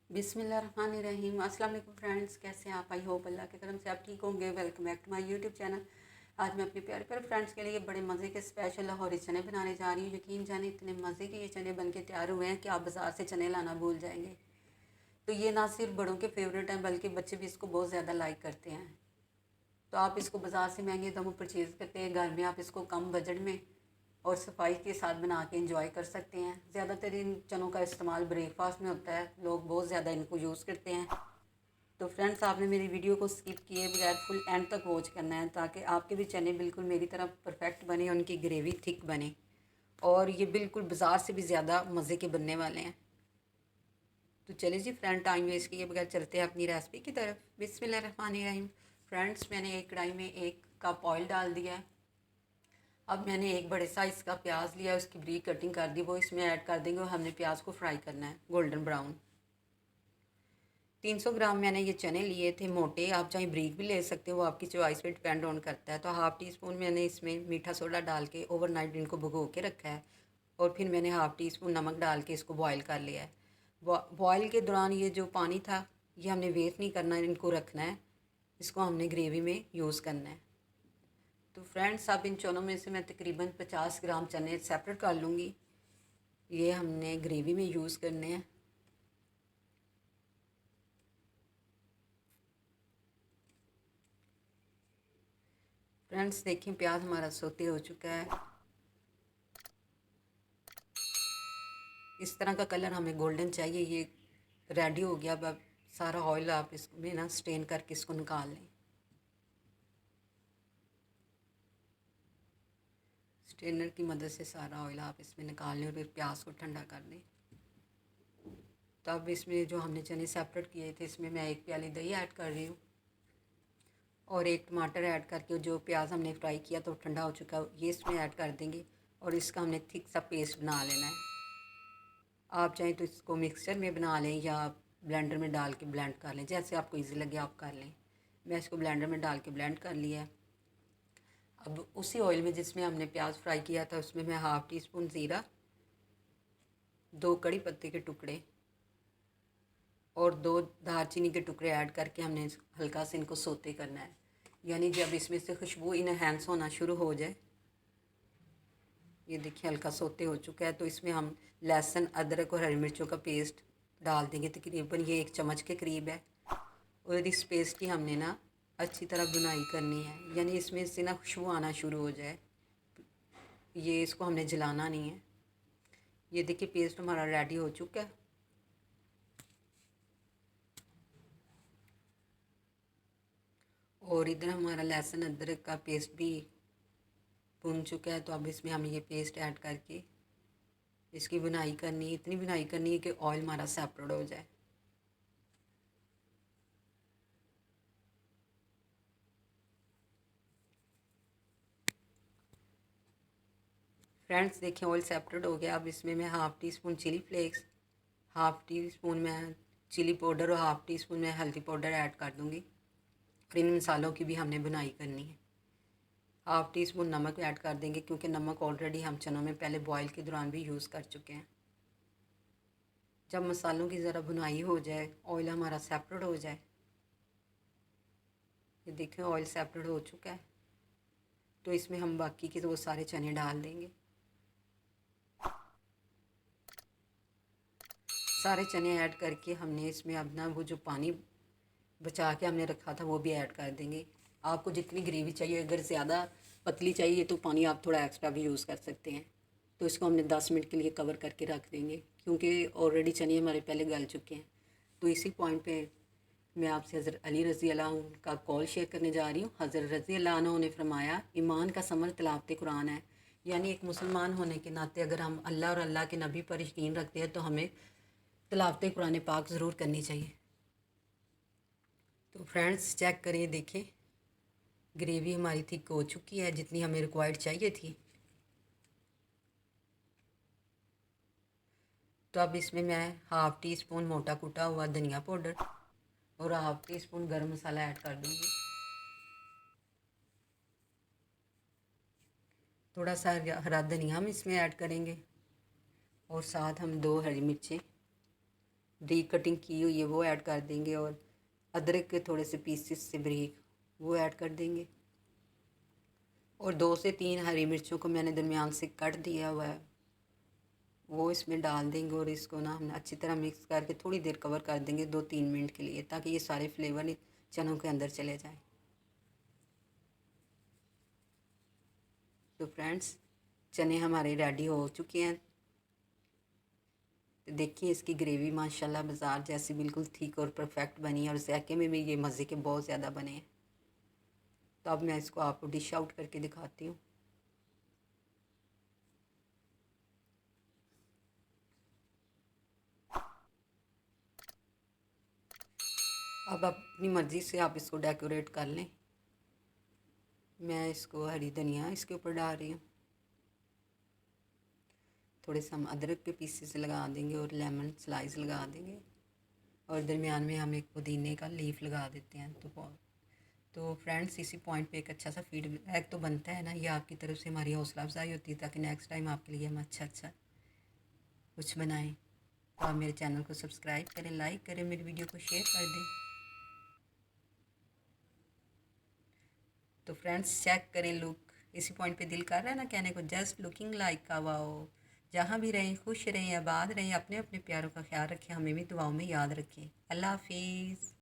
बिस्मिल्लाहिर्रहमानिर्रहीम। अस्सलाम वालेकुम फ्रेंड्स, कैसे हैं आप? आई होप अल्लाह के करम से आप ठीक होंगे। Welcome back to my YouTube channel. आज मैं अपने प्यारे प्यारे फ्रेंड्स के लिए बड़े मज़े के स्पेशल लाहौरी चने बनाने जा रही हूँ। यकीन जाने इतने मज़े के ये चने बन के तैयार हुए हैं कि आप बाज़ार से चने लाना भूल जाएंगे। तो ये ना सिर्फ बड़ों के फेवरेट हैं बल्कि बच्चे भी इसको बहुत ज़्यादा लाइक करते हैं। तो आप इसको बाज़ार से महंगे दामों परचेज़ करते हैं, घर में आप इसको कम बजट में और सफाई के साथ बना के इंजॉय कर सकते हैं। ज़्यादातर इन चनों का इस्तेमाल ब्रेकफास्ट में होता है, लोग बहुत ज़्यादा इनको यूज़ करते हैं। तो फ्रेंड्स, आपने मेरी वीडियो को स्किप किए बगैर फुल एंड तक वॉच करना है ताकि आपके भी चने बिल्कुल मेरी तरह परफेक्ट बने, उनकी ग्रेवी थिक बने और ये बिल्कुल बाज़ार से भी ज़्यादा मज़े के बनने वाले हैं। तो चलिए जी फ्रेंड, टाइम वेस्ट किए बगैर चलते हैं अपनी रेसिपी की तरफ। बिस्मिल्लाहिर्रहमानिर्रहीम। फ्रेंड्स, मैंने एक कढ़ाई में 1 कप ऑयल डाल दिया है। अब मैंने एक बड़े साइज़ का प्याज लिया, उसकी ब्रीक कटिंग कर दी, वो इसमें ऐड कर देंगे और हमने प्याज को फ्राई करना है गोल्डन ब्राउन। 300 ग्राम मैंने ये चने लिए थे मोटे, आप चाहे ब्रीक भी ले सकते हो, वो आपकी चॉइस पे डिपेंड ऑन करता है। तो हाफ़ टी स्पून मैंने इसमें मीठा सोडा डाल के ओवरनाइट इनको भिगो के रखा है और फिर मैंने हाफ़ टी स्पून नमक डाल के इसको बॉयल कर लिया है। बॉयल के दौरान ये जो पानी था ये हमने वेस्ट नहीं करना है, इनको रखना है, इसको हमने ग्रेवी में यूज़ करना है। तो फ्रेंड्स, अब इन चनों में से मैं तकरीबन 50 ग्राम चने सेपरेट कर लूँगी, ये हमने ग्रेवी में यूज़ करने हैं। फ्रेंड्स देखें, प्याज हमारा सोते हो चुका है, इस तरह का कलर हमें गोल्डन चाहिए। ये रेडी हो गया। अब सारा ऑयल आप इसमें ना स्ट्रेन करके इसको निकाल लें। स्ट्रेनर की मदद से सारा ऑयल आप इसमें निकाल लें और फिर प्याज को ठंडा कर दें। तो अब इसमें जो हमने चने सेपरेट किए थे इसमें मैं 1 प्याली दही ऐड कर रही हूँ और 1 टमाटर ऐड करके जो प्याज हमने फ्राई किया तो ठंडा हो चुका है, ये इसमें ऐड कर देंगे और इसका हमने थिक सा पेस्ट बना लेना है। आप चाहें तो इसको मिक्सचर में बना लें या ब्लेंडर में डाल के ब्लेंड कर लें, जैसे आपको इजी लगे आप कर लें। मैं इसको ब्लेंडर में डाल के ब्लेंड कर लिया है। अब उसी ऑयल में जिसमें हमने प्याज फ्राई किया था उसमें मैं हाफ़ टी स्पून ज़ीरा, 2 कड़ी पत्ते के टुकड़े और 2 दालचीनी के टुकड़े ऐड करके हमने हल्का से इनको सोते करना है। यानी जब इसमें से खुशबू इनहेंस होना शुरू हो जाए, ये देखिए हल्का सोते हो चुका है, तो इसमें हम लहसुन, अदरक और हरी मिर्चों का पेस्ट डाल देंगे। तकरीबन ये 1 चम्मच के करीब है और इस पेस्ट की हमने ना अच्छी तरह बुनाई करनी है, यानी इसमें से ना खुशबू आना शुरू हो जाए। ये इसको हमने जलाना नहीं है। ये देखिए पेस्ट हमारा रेडी हो चुका है। और इधर हमारा लहसुन अदरक का पेस्ट भी भुन चुका है। तो अब इसमें हम ये पेस्ट ऐड करके इसकी बुनाई करनी है, इतनी बुनाई करनी है कि ऑयल हमारा सेपरेट हो जाए। फ्रेंड्स देखिए ऑयल सेपरेट हो गया। अब इसमें मैं half teaspoon chili flakes, half teaspoon में चिली पाउडर और हाफ़ टी स्पून में हल्दी पाउडर ऐड कर दूँगी और इन मसालों की भी हमने बुनाई करनी है। हाफ़ टी स्पून नमक ऐड कर देंगे क्योंकि नमक ऑलरेडी हम चनों में पहले बॉयल के दौरान भी यूज़ कर चुके हैं। जब मसालों की ज़रा भुनाई हो जाए, ऑयल हमारा सेपरेट हो जाए, ये देखिए ऑयल सेपरेट हो चुका है, तो इसमें हम बाकी के वो सारे चने डाल देंगे। सारे चने ऐड करके हमने इसमें अब ना वो जो पानी बचा के हमने रखा था वो भी ऐड कर देंगे। आपको जितनी ग्रेवी चाहिए, अगर ज़्यादा पतली चाहिए तो पानी आप थोड़ा एक्स्ट्रा भी यूज़ कर सकते हैं। तो इसको हमने 10 मिनट के लिए कवर करके रख देंगे क्योंकि ऑलरेडी चने हमारे पहले गल चुके हैं। तो इसी पॉइंट पे मैं आपसे हज़रत अली रज़ी अल्लाह अन्हु का कॉल शेयर करने जा रही हूँ। हज़रत रज़ी अल्लाह अन्हु ने फरमाया, ईमान का समर तिलावत कुरान है। यानी एक मुसलमान होने के नाते अगर हम अल्लाह और अल्लाह के नबी पर यकीन रखते हैं तो हमें तिलावत कुरान पाक ज़रूर करनी चाहिए। तो फ्रेंड्स चेक करिए, देखें ग्रेवी हमारी थिक हो चुकी है जितनी हमें रिक्वायर्ड चाहिए थी। तो अब इसमें मैं हाफ़ टी स्पून मोटा कुटा हुआ धनिया पाउडर और हाफ़ टी स्पून गर्म मसाला ऐड कर दूँगी। थोड़ा सा हरा धनिया हम इसमें ऐड करेंगे और साथ हम 2 हरी मिर्चें बारीक कटिंग की हुई है वो ऐड कर देंगे, और अदरक के थोड़े से पीसेस से बारीक वो ऐड कर देंगे, और 2 से 3 हरी मिर्चों को मैंने दरमियान से कट दिया हुआ है वो इसमें डाल देंगे। और इसको ना हम अच्छी तरह मिक्स करके थोड़ी देर कवर कर देंगे 2-3 मिनट के लिए, ताकि ये सारे फ्लेवर चनों के अंदर चले जाएं। तो फ्रेंड्स, चने हमारे रेडी हो चुके हैं। तो देखिए इसकी ग्रेवी माशाल्लाह बाज़ार जैसी बिल्कुल थिक और परफेक्ट बनी है, और जायके में भी ये मज़े के बहुत ज़्यादा बने हैं। तो अब मैं इसको आपको डिश आउट करके दिखाती हूँ। अब अपनी मर्ज़ी से आप इसको डेकोरेट कर लें। मैं इसको हरी धनिया इसके ऊपर डाल रही हूँ, थोड़े से हम अदरक के पीसेस लगा देंगे और लेमन स्लाइस लगा देंगे, और दरमियान में हम एक पुदीने का लीफ लगा देते हैं। तो फ्रेंड्स, इसी पॉइंट पे एक अच्छा सा फीडबैक तो बनता है ना, ये आपकी तरफ से हमारी हौसला अफजाई होती है, ताकि नेक्स्ट टाइम आपके लिए हम अच्छा कुछ बनाएं। तो आप मेरे चैनल को सब्सक्राइब करें, लाइक करें, मेरी वीडियो को शेयर कर दें। तो फ्रेंड्स, चेक करें लुक, इसी पॉइंट पे दिल कर रहा है ना कहने को, जस्ट लुकिंग लाइक का वाओ। जहाँ भी रहें खुश रहें, आबाद रहें, अपने अपने प्यारों का ख्याल रखें, हमें भी दुआओं में याद रखें। अल्लाह हाफिज़।